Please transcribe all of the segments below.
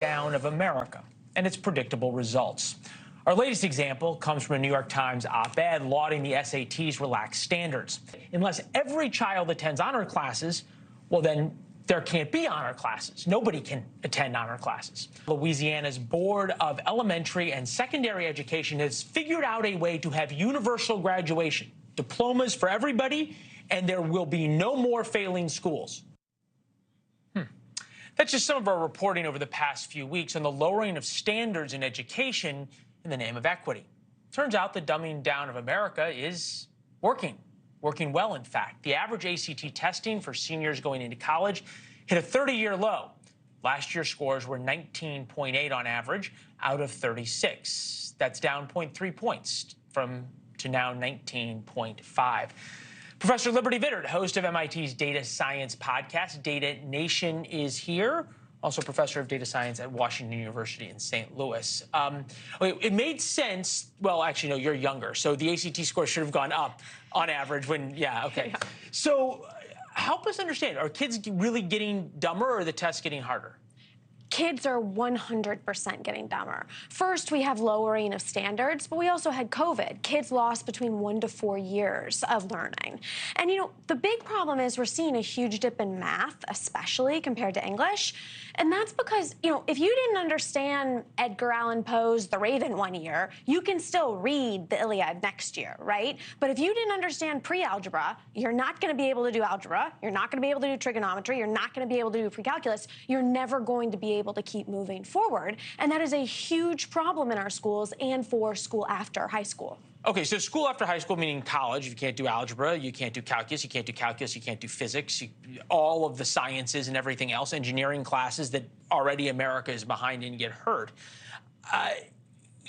down of America and its predictable results. Our latest example comes from a New York Times op-ed lauding the SAT's relaxed standards. Unless every child attends honor classes, well, then there can't be honor classes. Nobody can attend honor classes. Louisiana's Board of Elementary and Secondary Education has figured out a way to have universal graduation, diplomas for everybody, and there will be no more failing schools. That's just some of our reporting over the past few weeks on the lowering of standards in education in the name of equity. Turns out the dumbing down of America is working well, in fact. The average ACT testing for seniors going into college hit a 30-year low. Last year's scores were 19.8 on average out of 36. That's down 0.3 points to now 19.5. Professor Leland Vittert, host of MIT's data science podcast, Data Nation, is here. Also professor of data science at Washington University in St. Louis. It made sense. Well, actually, no, you're younger. So the ACT score should have gone up on average when, yeah, okay. Yeah. So help us understand, are kids really getting dumber or are the tests getting harder? Kids are 100% getting dumber. First, we have lowering of standards, but we also had COVID. Kids lost between 1 to 4 years of learning. And, the big problem is we're seeing a huge dip in math, especially compared to English. And that's because, if you didn't understand Edgar Allan Poe's The Raven one year, you can still read the Iliad next year, right? But if you didn't understand pre-algebra, you're not going to be able to do algebra. You're not going to be able to do trigonometry. You're not going to be able to do pre-calculus. You're never going to be able to keep moving forward. And that is a huge problem in our schools and for school after high school. Okay, so school after high school, meaning college, you can't do algebra, you can't do calculus, you can't do physics, all of the sciences and everything else, engineering classes that already America is behind and get hurt.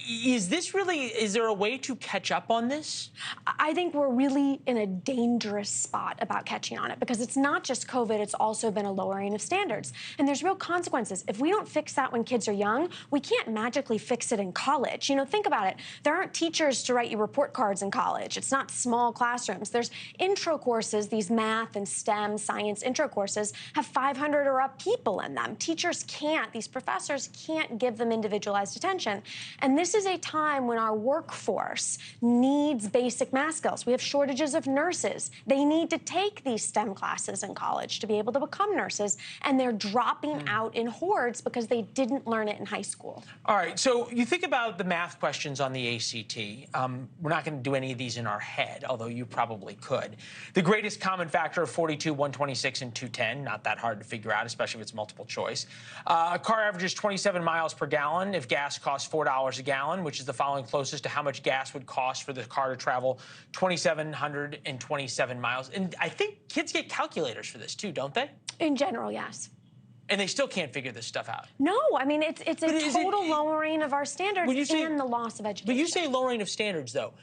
Is there a way to catch up on this? I think we're really in a dangerous spot about catching on it because it's not just COVID, it's also been a lowering of standards. And there's real consequences. If we don't fix that when kids are young, we can't magically fix it in college. Think about it. There aren't teachers to write you report cards in college. It's not small classrooms. There's intro courses, these math and STEM science intro courses have 500 or up people in them. Teachers can't, these professors can't give them individualized attention. And this is a time when our workforce needs basic math skills. We have shortages of nurses. They need to take these STEM classes in college to be able to become nurses, and they're dropping out in hordes because they didn't learn it in high school. All right, so you think about the math questions on the ACT. We're not going to do any of these in our head, although you probably could. The greatest common factor of 42, 126, and 210, not that hard to figure out, especially if it's multiple choice. A car averages 27 miles per gallon if gas costs $4 a gallon, which is the following closest to how much gas would cost for the car to travel 2,727 miles. And I think kids get calculators for this too, don't they? In general, yes. And they still can't figure this stuff out. No, I mean, it's a total lowering of our standards and the loss of education. But you say lowering of standards, though.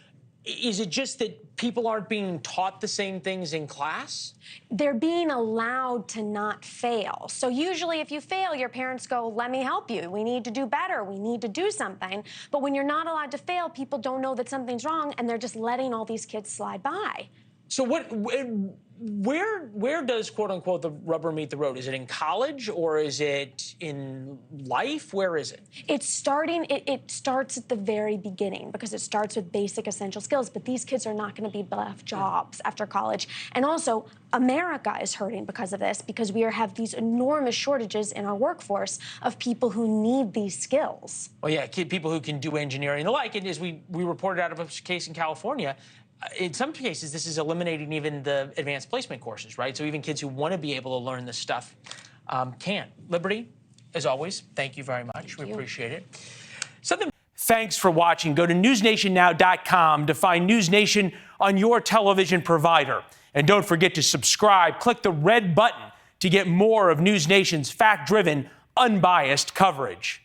Is it just that people aren't being taught the same things in class? They're being allowed to not fail. So usually if you fail, your parents go, let me help you. We need to do better. We need to do something. But when you're not allowed to fail, people don't know that something's wrong, and they're just letting all these kids slide by. So where does, quote unquote, the rubber meet the road? Is it in college or is it in life? Where is it? It starts at the very beginning because it starts with basic essential skills, but these kids are not going to be left jobs after college. And also, America is hurting because of this, because we have these enormous shortages in our workforce of people who need these skills. Well, yeah, people who can do engineering and the like. And as we reported out of a case in California, in some cases, this is eliminating even the advanced placement courses, right? So even kids who want to be able to learn this stuff can't. Liberty, as always, thank you very much. We appreciate it. Thanks for watching. Go to newsnationnow.com to find NewsNation on your television provider. And don't forget to subscribe. Click the red button to get more of NewsNation's fact-driven, unbiased coverage.